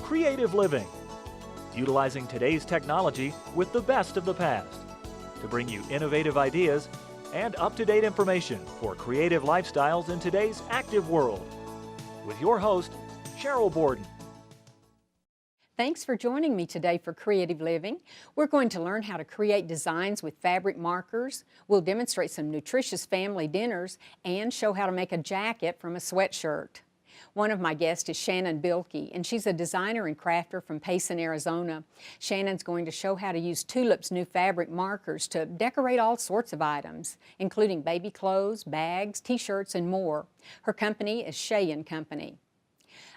Creative Living, utilizing today's technology with the best of the past to bring you innovative ideas and up-to-date information for creative lifestyles in today's active world. With your host, Sheryl Borden. Thanks for joining me today for Creative Living. We're going to learn how to create designs with fabric markers. We'll demonstrate some nutritious family dinners and show how to make a jacket from a sweatshirt. One of my guests is Shannon Bilkey, and she's a designer and crafter from Payson, Arizona. Shannon's going to show how to use Tulip's new fabric markers to decorate all sorts of items, including baby clothes, bags, t-shirts, and more. Her company is Shea & Company.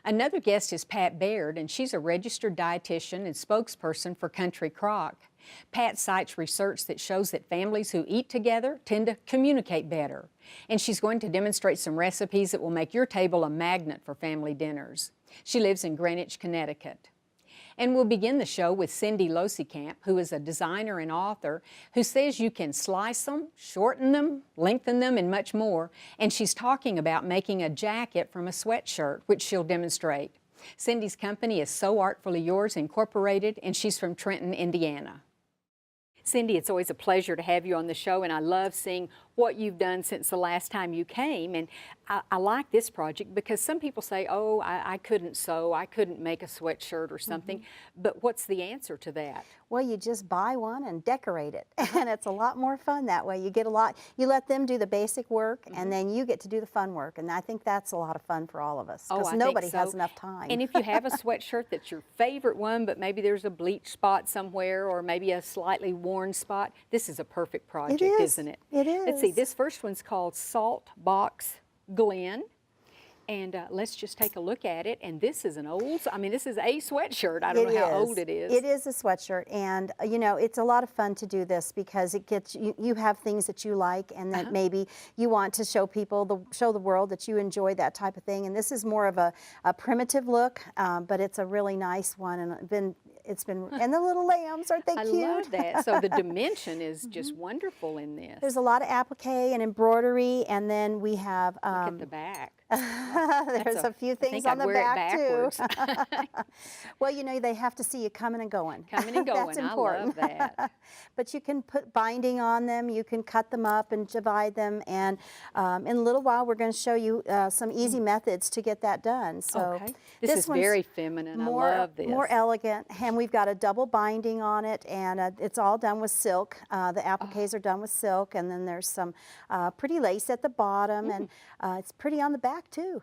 Another guest is Pat Baird, and she's a registered dietitian and spokesperson for Country Crock. Pat cites research that shows that families who eat together tend to communicate better. And she's going to demonstrate some recipes that will make your table a magnet for family dinners. She lives in Greenwich, Connecticut. And we'll begin the show with Cindy Losekamp, who is a designer and author, who says you can slice them, shorten them, lengthen them, and much more. And she's talking about making a jacket from a sweatshirt, which she'll demonstrate. Cindy's company is So Artfully Yours Incorporated, and she's from Trenton, Indiana. Cindy, it's always a pleasure to have you on the show, and I love seeing what you've done since the last time you came. And I like this project because some people say, oh, I couldn't sew, I couldn't make a sweatshirt or something. But what's the answer to that? Well, you just buy one and decorate it. And it's a lot more fun that way. You get a lot, you let them do the basic work, and then you get to do the fun work. And I think that's a lot of fun for all of us, because nobody has enough time. And if you have a sweatshirt that's your favorite one, but maybe there's a bleach spot somewhere or maybe a slightly worn spot, this is a perfect project, isn't it? It is. Let's see, this first one's called Salt Box Glen. And let's just take a look at it. And this is an old, I mean, this is a sweatshirt. I don't know how old it is. It is a sweatshirt. And, you know, it's a lot of fun to do this because it gets, you have things that you like and that maybe you want to show people, show the world that you enjoy that type of thing. And this is more of a primitive look, but it's a really nice one. And and the little lambs, aren't they cute? I love that. So the dimension is just wonderful in this. There's a lot of applique and embroidery, and then we have... Look at the back. There's a few things on the back too. Well, you know, they have to see you coming and going. Coming and going. That's important. I love that. But you can put binding on them. You can cut them up and divide them. And in a little while, we're going to show you some easy methods to get that done. So this is very feminine. I love this. More elegant. And we've got a double binding on it, and it's all done with silk. The appliques are done with silk, and then there's some pretty lace at the bottom, and it's pretty on the back too.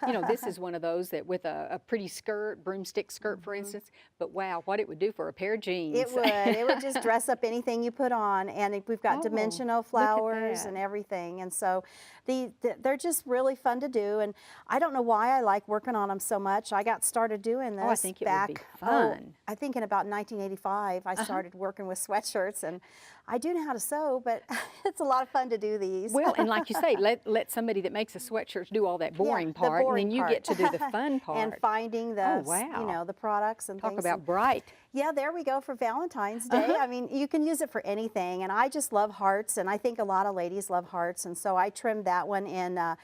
You know, this is one of those that with a pretty skirt, broomstick skirt, for instance, but wow, what it would do for a pair of jeans. It would. It would just dress up anything you put on, and we've got dimensional flowers and everything, and so they're just really fun to do, and I don't know why I like working on them so much. I got started doing this I think it would be fun. I think in about 1985, I started working with sweatshirts, and I do know how to sew, but it's a lot of fun to do these. Well, and like you say, let somebody that makes a sweatshirt do all that boring part, and then you get to do the fun part. And finding the, you know, the products and things. Talk about bright. Yeah, there we go for Valentine's Day. I mean, you can use it for anything, and I just love hearts, and I think a lot of ladies love hearts, and so I trimmed that one in a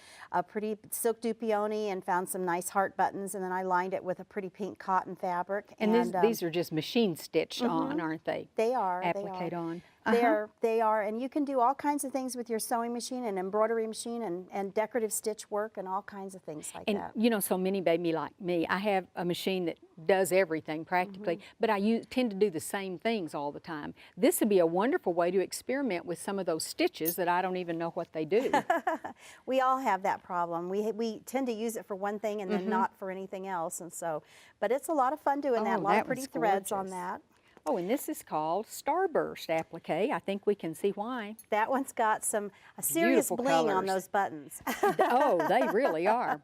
pretty silk dupioni and found some nice heart buttons, and then I lined it with a pretty pink cotton fabric. And these are just machine stitched on, aren't they? They are. Applique on. They are, and you can do all kinds of things with your sewing machine and embroidery machine and decorative stitch work and all kinds of things like that. And you know, so many baby like me, I have a machine that does everything practically, but I tend to do the same things all the time. This would be a wonderful way to experiment with some of those stitches that I don't even know what they do. We all have that problem. We tend to use it for one thing and then not for anything else, and so, but it's a lot of fun doing that. A lot of pretty threads on that. Oh, and this is called Starburst applique. I think we can see why. That one's got a serious bling on those buttons. Oh, they really are.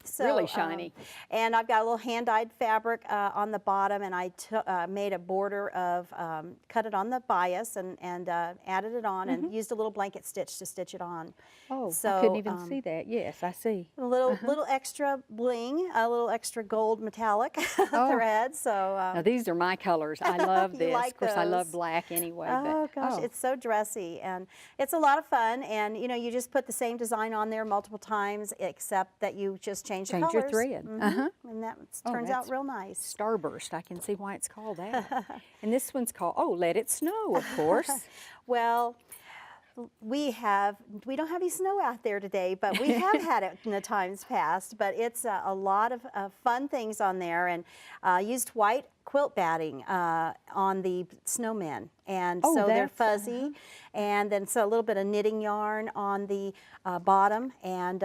So, really shiny. And I've got a little hand-dyed fabric on the bottom, and I made a border of, cut it on the bias and added it on and used a little blanket stitch to stitch it on. Oh, so, I couldn't even see that. Yes, I see. A little extra bling, a little extra gold metallic thread. So now these are my colors. I love love You this. like Of course, I love those? black anyway. Oh but, gosh, it's so dressy, and it's a lot of fun. And you know, you just put the same design on there multiple times, except that you just change the Change colors. your thread. And that Oh, turns out that's real nice. Starburst. I can see why it's called that. And this one's called, oh, Let It Snow, of course. Well, we don't have any snow out there today, but we have had it in the times past. But it's a lot of fun things on there, and used white quilt batting on the snowmen, and Oh, so they're that's, fuzzy, and then so a little bit of knitting yarn on the bottom, and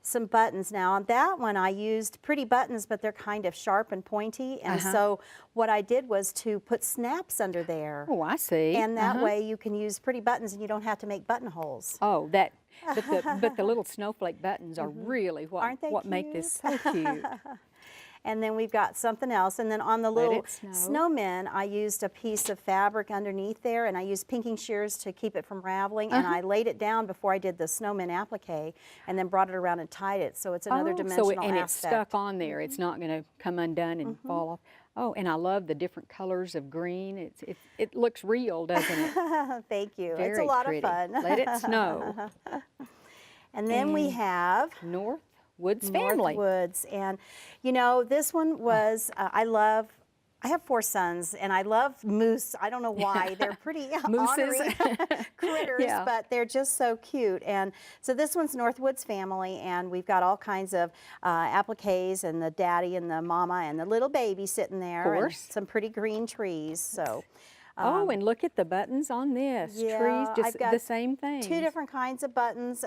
some buttons. Now on that one I used pretty buttons, but they're kind of sharp and pointy, and so what I did was to put snaps under there. Oh, I see. And that way you can use pretty buttons and you don't have to make buttonholes. Oh, but the little snowflake buttons are really Aren't they what make this so cute. And then we've got something else. And then on the Let little it snow. snowmen, I used a piece of fabric underneath there, and I used pinking shears to keep it from raveling. And I laid it down before I did the snowman applique, and then brought it around and tied it. So it's another dimensional and aspect. it's stuck on there. It's not going to come undone and fall off. Oh, and I love the different colors of green. It looks real, doesn't it? Thank you. Very It's a lot pretty. of fun. Let it snow. And then we have North Woods Family. Northwoods, and you know, this one was I have 4 sons, and I love moose. I don't know why. They're pretty ornery critters, Yeah. but they're just so cute. And so this one's Northwoods Family, and we've got all kinds of appliques, and the daddy and the mama and the little baby sitting there, and course. some pretty green trees. So. Oh, and look at the buttons on this. Yeah, Trees, just I've got the same thing. 2 different kinds of buttons,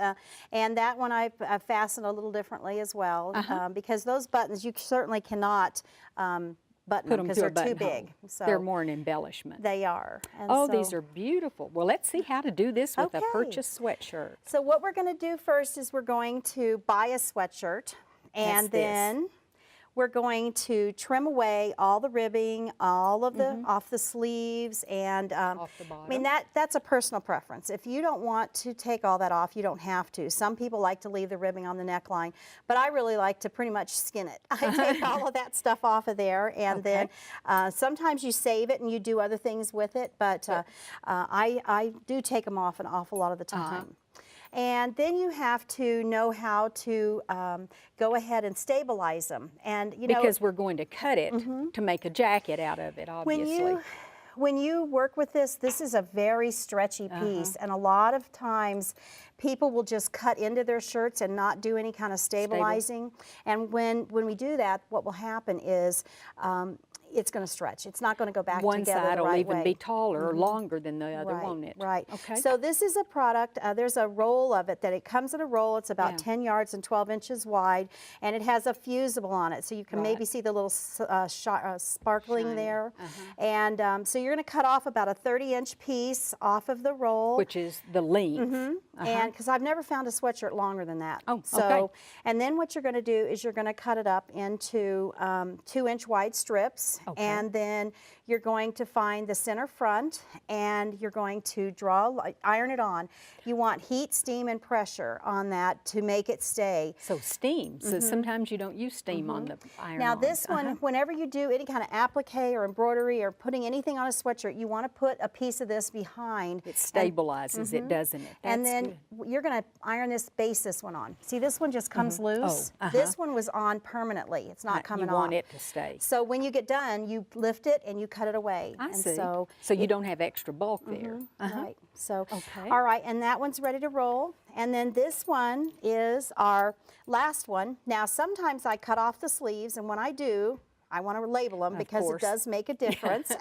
and that one I've fastened a little differently as well, because those buttons you certainly cannot button Put them them because through they're a too buttonhole. big. So They're more an embellishment. they are. And Oh, so, these are beautiful. Well, let's see how to do this with Okay. a purchased sweatshirt. So what we're going to do first is we're going to buy a sweatshirt, and That's this. then we're going to trim away all the ribbing, all of the off the sleeves, and Off the I mean bottom. that's a personal preference. If you don't want to take all that off, you don't have to. Some people like to leave the ribbing on the neckline, but I really like to pretty much skin it. I take all of that stuff off of there, and then sometimes you save it and you do other things with it, but I do take them off an awful lot of the time. And then you have to know how to go ahead and stabilize them. And you know, Because we're going to cut it to make a jacket out of it, obviously. when you work with this is a very stretchy piece, and a lot of times people will just cut into their shirts and not do any kind of stabilizing. And when we do that, what will happen is it's going to stretch. It's not going to go back One together side the will right even way. be taller or longer than the other, Right, won't it? right. Okay. So this is a product, there's a roll of it that it comes in a roll. It's about 10 yards and 12 inches wide, and it has a fusible on it. So you can maybe see the little sparkling Shiny. there. And so you're going to cut off about a 30-inch piece off of the roll. Which is the length. And because I've never found a sweatshirt longer than that. Oh, so, okay. And then what you're going to do is you're going to cut it up into 2-inch wide strips, and then you're going to find the center front, and you're going to iron it on. You want heat, steam, and pressure on that to make it stay. So steam. So sometimes you don't use steam on the iron. Now this one, whenever you do any kind of applique or embroidery or putting anything on a sweatshirt, you want to put a piece of this behind. It stabilizes it, doesn't it? And That's then you're going to iron this one on. See, this one just comes loose. This one was on permanently. It's not coming you off. want it to stay. So when you get done, you lift it and you cut it away. I and see. So you don't have extra bulk there. Right. So, Okay. all right, and that one's ready to roll. And then this one is our last one. Now, sometimes I cut off the sleeves, and when I do, I want to label them because it course. does make a difference.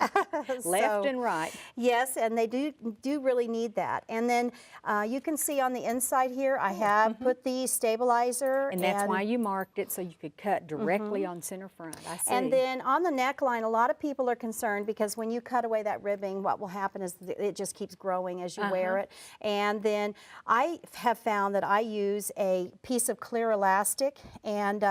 Left and right. Yes, and they do really need that. And then you can see on the inside here, I have put the stabilizer. And that's why you marked it, so you could cut directly on center front. I see. And then on the neckline, a lot of people are concerned because when you cut away that ribbing, what will happen is it just keeps growing as you wear it. And then I have found that I use a piece of clear elastic, and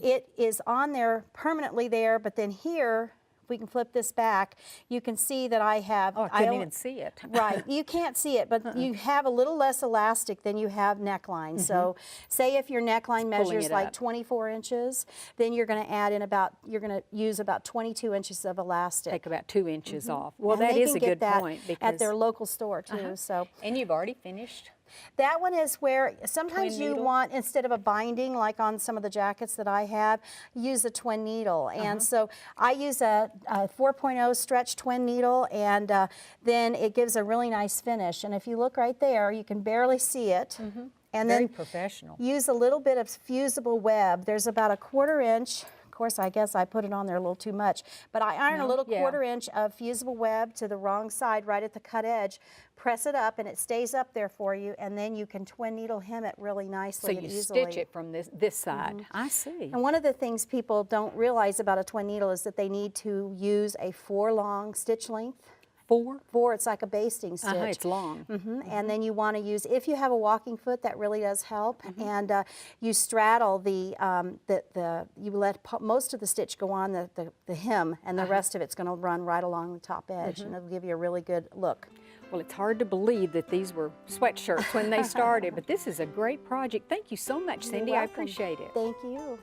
it is on there permanently there, but then here if we can flip this back, you can see that I have. Oh, I couldn't even see it. Right, you can't see it, but you have a little less elastic than you have neckline. So say if your neckline measures like 24 inches, then you're going to add in you're going to use about 22 inches of elastic. Take about 2 inches off. Well, And that they is can a get good that point. at their local store too. So. And you've already finished? That one is where sometimes you want, instead of a binding like on some of the jackets that I have, use a twin needle. And so I use a 4.0 stretch twin needle, and then it gives a really nice finish. And if you look right there, you can barely see it. And Very then professional. use a little bit of fusible web. There's about a 1/4 inch. Of course, I guess I put it on there a little too much, but I iron a little 1/4 inch of fusible web to the wrong side right at the cut edge, press it up, and it stays up there for you, and then you can twin needle hem it really nicely so and you easily. stitch it from this side. I see. And one of the things people don't realize about a twin needle is that they need to use a 4 long stitch length. 4? 4, it's like a basting stitch. It's long. And then you want to use, if you have a walking foot, that really does help. And you straddle you let most of the stitch go on the hem, and the rest of it's going to run right along the top edge, and it'll give you a really good look. Well, it's hard to believe that these were sweatshirts when they started, but this is a great project. Thank you so much, Cindy. I appreciate it. Thank you.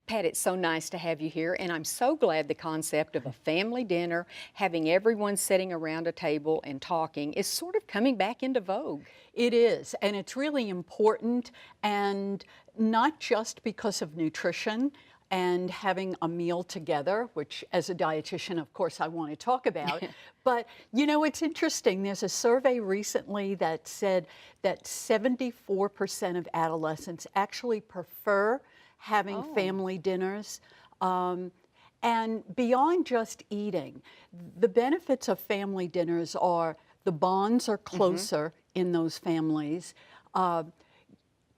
Pat, it's so nice to have you here, and I'm so glad the concept of a family dinner, having everyone sitting around a table and talking, is sort of coming back into vogue. It is, and it's really important, and not just because of nutrition and having a meal together, which as a dietitian, of course, I want to talk about. But, you know, it's interesting. There's a survey recently that said that 74% of adolescents actually prefer having family dinners. And beyond just eating, the benefits of family dinners are the bonds are closer in those families.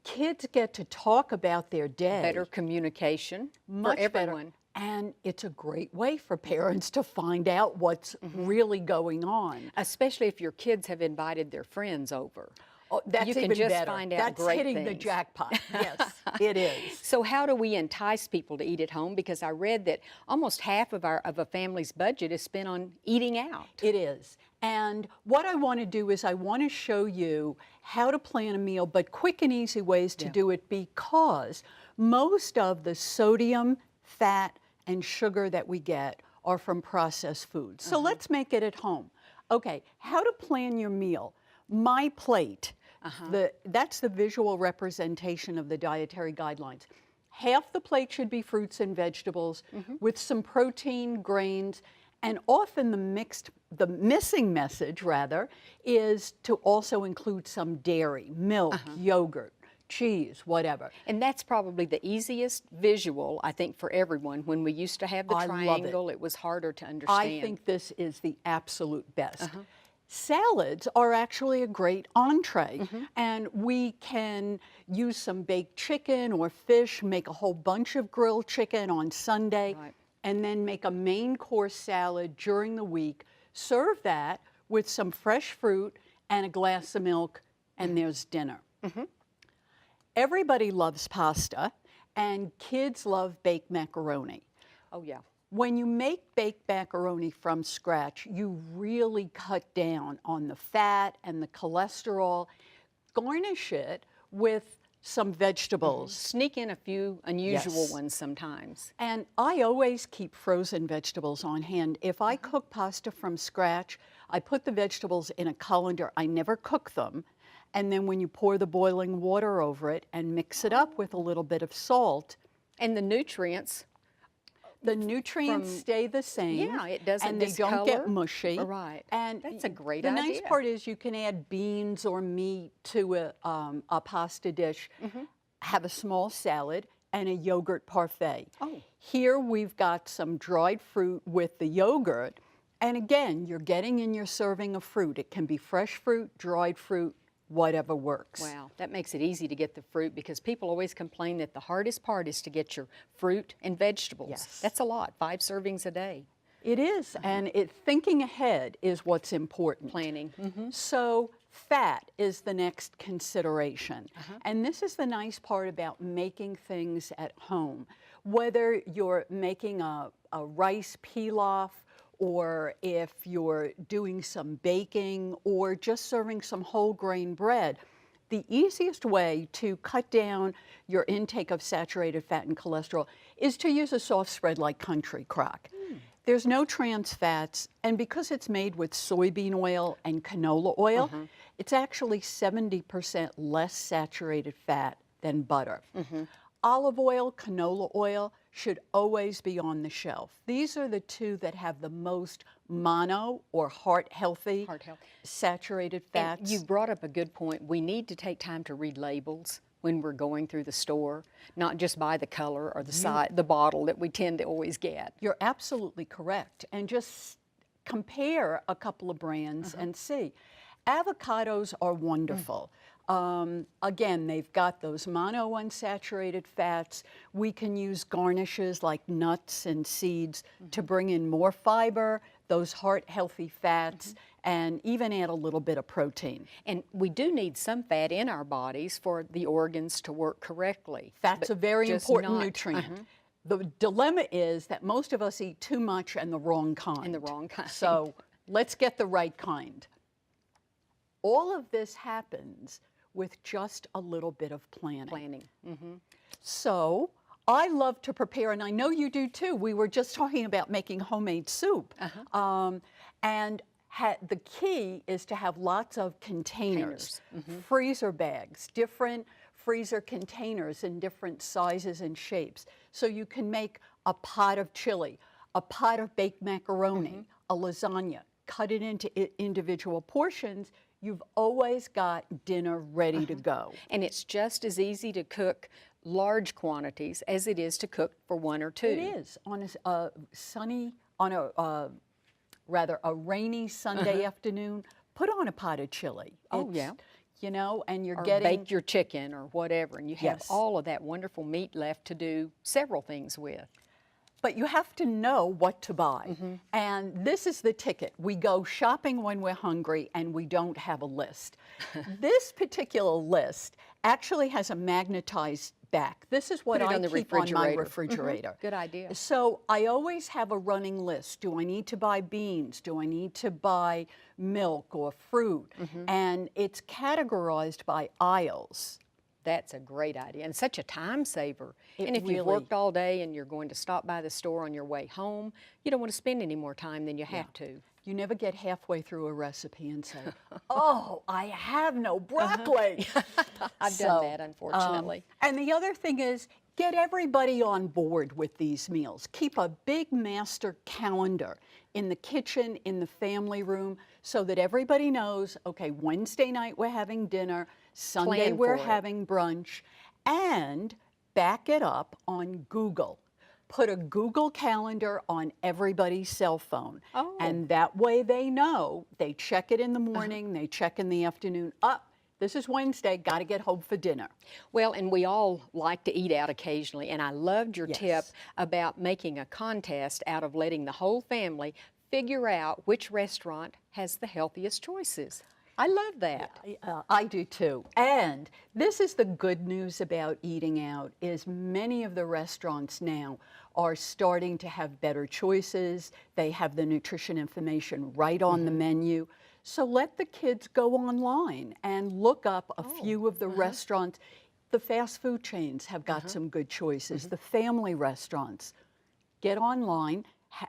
Kids get to talk about their day. Better communication Much for everyone. better. And it's a great way for parents to find out what's really going on. Especially if your kids have invited their friends over. Oh, that's you can even just better. find out That's great hitting the things. jackpot. Yes, it is. So how do we entice people to eat at home? Because I read that almost half of a family's budget is spent on eating out. It is. And what I want to do is I want to show you how to plan a meal, but quick and easy ways to do it, because most of the sodium, fat, and sugar that we get are from processed foods. So let's make it at home. Okay, how to plan your meal. My plate. That's the visual representation of the dietary guidelines. Half the plate should be fruits and vegetables with some protein, grains, and often the missing message rather is to also include some dairy, milk, yogurt, cheese, whatever. And that's probably the easiest visual, I think, for everyone. When we used to have the triangle, it was harder to understand. I think this is the absolute best. Salads are actually a great entree, and we can use some baked chicken or fish, make a whole bunch of grilled chicken on Sunday, and then make a main course salad during the week. Serve that with some fresh fruit and a glass of milk, and there's dinner. Everybody loves pasta, and kids love baked macaroni. Oh, yeah. When you make baked macaroni from scratch, you really cut down on the fat and the cholesterol. Garnish it with some vegetables. Sneak in a few unusual ones sometimes. And I always keep frozen vegetables on hand. If I cook pasta from scratch, I put the vegetables in a colander. I never cook them. And then when you pour the boiling water over it and mix it up with a little bit of salt. And the nutrients. The nutrients stay the same. Yeah, it doesn't and they don't get mushy. Right. And that's a great the idea. nice part is you can add beans or meat to a pasta dish, have a small salad, and a yogurt parfait. Oh. Here we've got some dried fruit with the yogurt. And again, you're getting in your serving of fruit. It can be fresh fruit, dried fruit, whatever works. Wow, that makes it easy to get the fruit, because people always complain that the hardest part is to get your fruit and vegetables. Yes. That's a lot, 5 servings a day. It is, and thinking ahead is what's important. Planning. So fat is the next consideration. And this is the nice part about making things at home. Whether you're making a rice pilaf, or if you're doing some baking, or just serving some whole grain bread, the easiest way to cut down your intake of saturated fat and cholesterol is to use a soft spread like Country Crock. There's no trans fats, and because it's made with soybean oil and canola oil, it's actually 70% less saturated fat than butter. Olive oil, canola oil should always be on the shelf. These are the two that have the most mono or heart-healthy saturated fats. And you brought up a good point. We need to take time to read labels when we're going through the store, not just by the color or the bottle that we tend to always get. You're absolutely correct. And just compare a couple of brands and see. Avocados are wonderful. Again, they've got those monounsaturated fats. We can use garnishes like nuts and seeds to bring in more fiber, those heart-healthy fats, and even add a little bit of protein. And we do need some fat in our bodies for the organs to work correctly. Fat's a very important nutrient. The dilemma is that most of us eat too much and the wrong kind. And the wrong kind. So let's get the right kind. All of this happens with just a little bit of planning. So I love to prepare, and I know you do too. We were just talking about making homemade soup. And the key is to have lots of containers, freezer bags, different freezer containers in different sizes and shapes. So you can make a pot of chili, a pot of baked macaroni, a lasagna, cut it into individual portions. You've always got dinner ready to go. And it's just as easy to cook large quantities as it is to cook for one or two. It is. On a a rainy Sunday afternoon, put on a pot of chili. You know, and you're getting... bake your chicken or whatever, and you have all of that wonderful meat left to do several things with. But you have to know what to buy. And this is the ticket. We go shopping when we're hungry and we don't have a list. This particular list actually has a magnetized back. This is what I keep on my refrigerator. Good idea. So I always have a running list. Do I need to buy beans? Do I need to buy milk or fruit? And it's categorized by aisles. That's a great idea and such a time saver. And if really... you've worked all day and you're going to stop by the store on your way home, you don't want to spend any more time than you have to. You never get halfway through a recipe and say, oh, I have no broccoli. I've done that, unfortunately. And the other thing is, get everybody on board with these meals. Keep a big master calendar in the kitchen, in the family room, so that everybody knows, okay, Wednesday night we're having dinner, Sunday we're having brunch, and back it up on Google. Put a Google Calendar on everybody's cell phone. And that way they know. They check it in the morning, they check in the afternoon. This is Wednesday, got to get home for dinner. Well, and we all like to eat out occasionally, and I loved your tip about making a contest out of letting the whole family figure out which restaurant has the healthiest choices. I love that. I do too. And this is the good news about eating out, is many of the restaurants now are starting to have better choices. They have the nutrition information right on the menu. So let the kids go online and look up a few of the restaurants. The fast food chains have got some good choices. The family restaurants. Get online,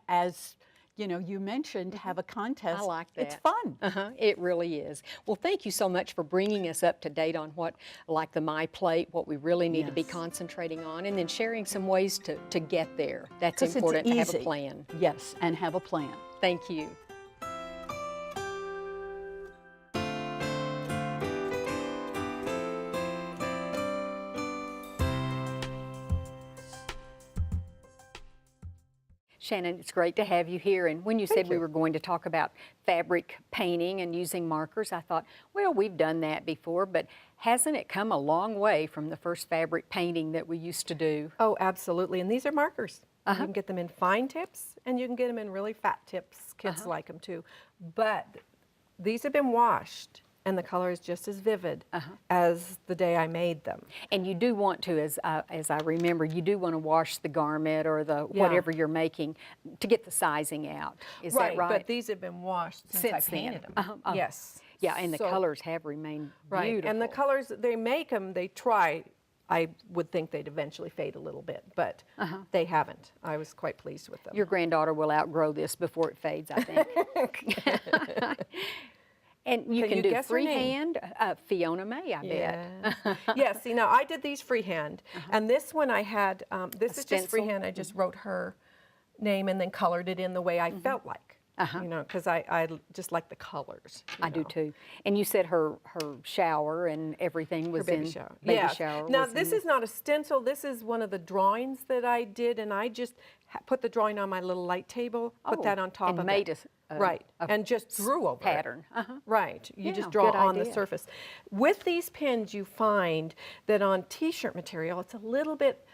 as you know, you mentioned, have a contest. I like that. It's fun. It really is. Well, thank you so much for bringing us up to date on what, like the My Plate, what we really need to be concentrating on, and then sharing some ways to get there. That's important to have a plan. Yes, and have a plan. Thank you. Shannon, it's great to have you here. And when you said we were going to talk about fabric painting and using markers, I thought, well, we've done that before, but hasn't it come a long way from the first fabric painting that we used to do? Oh, absolutely. And these are markers. You can get them in fine tips, and you can get them in really fat tips. Kids like them too. But these have been washed, and the color is just as vivid as the day I made them. And you do want to, as I remember, you do want to wash the garment or the whatever you're making to get the sizing out. Is that right? But these have been washed since I painted them. Yes. Yeah, and the colors have remained beautiful. And the colors, they make them, they try. I would think they'd eventually fade a little bit, but they haven't. I was quite pleased with them. Your granddaughter will outgrow this before it fades, I think. And you can do freehand. Fiona May, I bet. Yeah, see, now I did these freehand, and this one I had, this is just freehand. I just wrote her name and then colored it in the way I felt like. You know, because I just like the colors. I do too. And you said her shower and everything was baby in shower. Baby shower. Now this is not a stencil. This is one of the drawings that I did, and I just put the drawing on my little light table, put that on top of it. And made and just drew over pattern. Right. You just draw on the surface. With these pins, you find that on T-shirt material, it's a little bit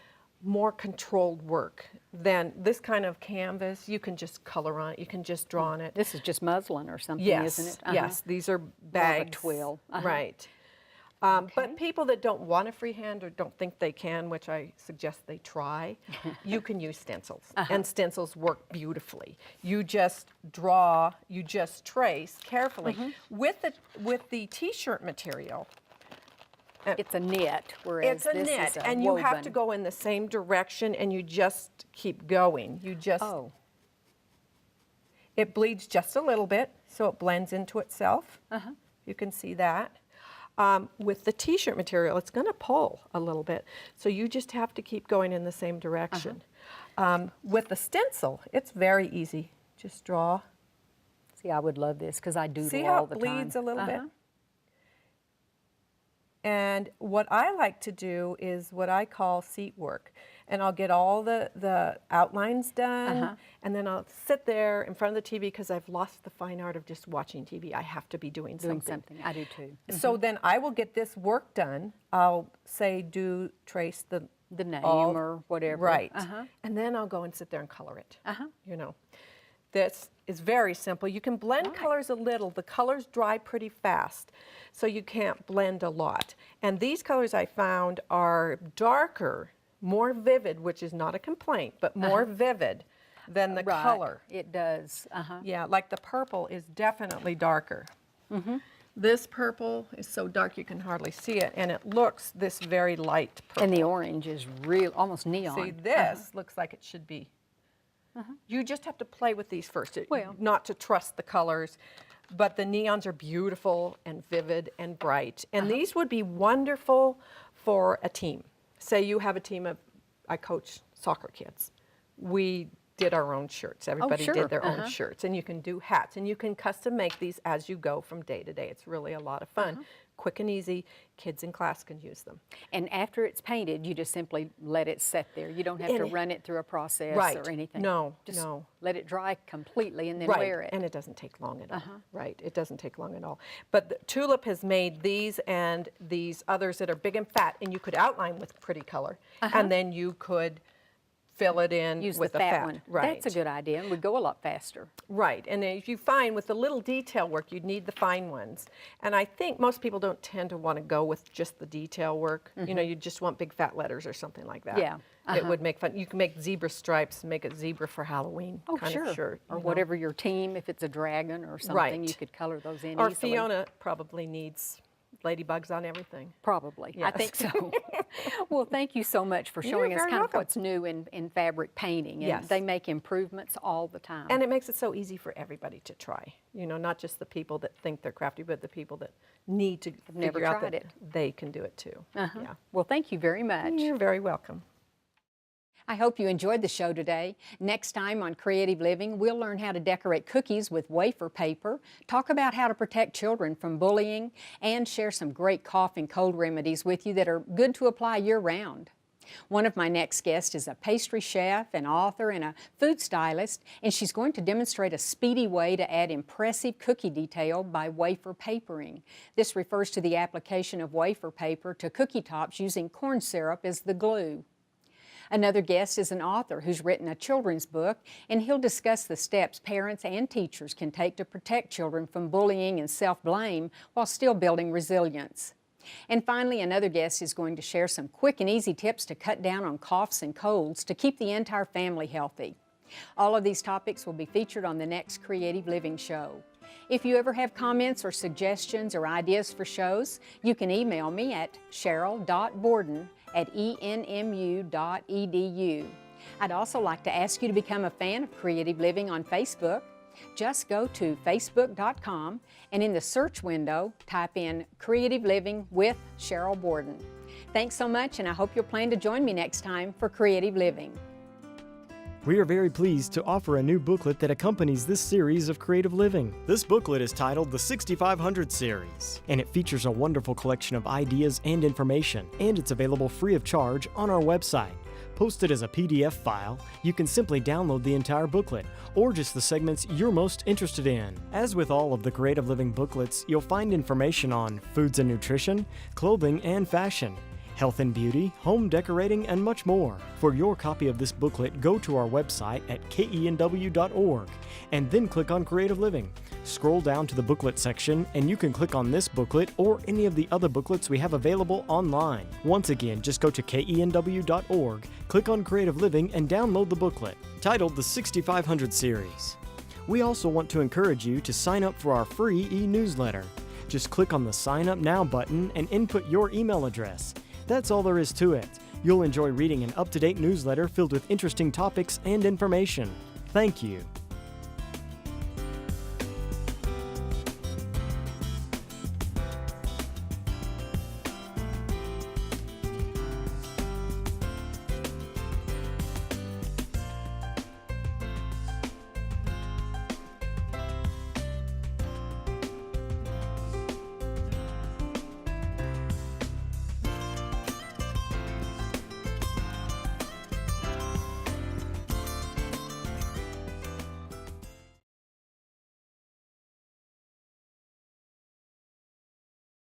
more controlled work than this kind of canvas. You can just color on it. You can just draw on it. This is just muslin or something, yes, isn't it? Yes, these are bags. Twill. Right. But people that don't want to freehand or don't think they can, which I suggest they try, you can use stencils. And stencils work beautifully. You just draw, you just trace carefully. With the T-shirt material, it's a knit, whereas this is a and you have to go in the same direction, and you just keep going. You just it bleeds just a little bit, so it blends into itself. You can see that. With the T-shirt material, it's going to pull a little bit, so you just have to keep going in the same direction. With the stencil, it's very easy. Just draw. See, I would love this because I doodle See all how the it time. bleeds a little bit? And what I like to do is what I call seat work. And I'll get all the outlines done, and then I'll sit there in front of the TV because I've lost the fine art of just watching TV. I have to be doing something. I do too. So then I will get this work done. I'll say trace the name or whatever. Right. And then I'll go and sit there and color it. You know. This is very simple. You can blend colors a little. The colors dry pretty fast, so you can't blend a lot. And these colors I found are darker, more vivid, which is not a complaint, but more vivid than the color. It does. Yeah, like the purple is definitely darker. This purple is so dark you can hardly see it, and it looks this very light purple. And the orange is real, almost neon. See, this looks like it should be. You just have to play with these first, not to trust the colors, but the neons are beautiful and vivid and bright. And these would be wonderful for a team. Say you have a team of, I coach soccer kids. We did our own shirts. Everybody did their own shirts. And you can do hats, and you can custom make these as you go from day to day. It's really a lot of fun. Quick and easy. Kids in class can use them. And after it's painted, you just simply let it sit there. You don't have to run it through a process or anything. Just let it dry completely and then wear it. And it doesn't take long at all. Right, it doesn't take long at all. But the Tulip has made these and these others that are big and fat, and you could outline with pretty color. And then you could fill it in with the a fat one. Right. That's a good idea, and would go a lot faster. Right, and if you find with the little detail work, you'd need the fine ones. And I think most people don't tend to want to go with just the detail work. You know, you just want big fat letters or something like that. Yeah. It would make fun. You can make zebra stripes, make it zebra for Halloween kind of shirt. Or whatever your team, if it's a dragon or something, you could color those in or easily. Fiona probably needs ladybugs on everything. Probably. Yes. I think so. Well, thank you so much for showing us kind of what's new in fabric painting. And they make improvements all the time. And it makes it so easy for everybody to try. You know, not just the people that think they're crafty, but the people that need to figure out that they can do it too. Yeah. Well, thank you very much. You're very welcome. I hope you enjoyed the show today. Next time on Creative Living, we'll learn how to decorate cookies with wafer paper, talk about how to protect children from bullying, and share some great cough and cold remedies with you that are good to apply year-round. One of my next guests is a pastry chef, an author, and a food stylist, and she's going to demonstrate a speedy way to add impressive cookie detail by wafer papering. This refers to the application of wafer paper to cookie tops using corn syrup as the glue. Another guest is an author who's written a children's book, and he'll discuss the steps parents and teachers can take to protect children from bullying and self-blame while still building resilience. And finally, another guest is going to share some quick and easy tips to cut down on coughs and colds to keep the entire family healthy. All of these topics will be featured on the next Creative Living show. If you ever have comments or suggestions or ideas for shows, you can email me at sheryl.borden@enmu.edu. I'd also like to ask you to become a fan of Creative Living on Facebook. Just go to facebook.com and in the search window, type in Creative Living with Sheryl Borden. Thanks so much, and I hope you'll plan to join me next time for Creative Living. We are very pleased to offer a new booklet that accompanies this series of Creative Living. This booklet is titled the 6500 Series, and it features a wonderful collection of ideas and information, and it's available free of charge on our website. Posted as a PDF file, you can simply download the entire booklet, or just the segments you're most interested in. As with all of the Creative Living booklets, you'll find information on foods and nutrition, clothing and fashion, health and beauty, home decorating, and much more. For your copy of this booklet, go to our website at KENW.org and then click on Creative Living. Scroll down to the booklet section and you can click on this booklet or any of the other booklets we have available online. Once again, just go to KENW.org, click on Creative Living, and download the booklet, titled the 6500 Series. We also want to encourage you to sign up for our free e-newsletter. Just click on the Sign Up Now button and input your email address. That's all there is to it. You'll enjoy reading an up-to-date newsletter filled with interesting topics and information. Thank you.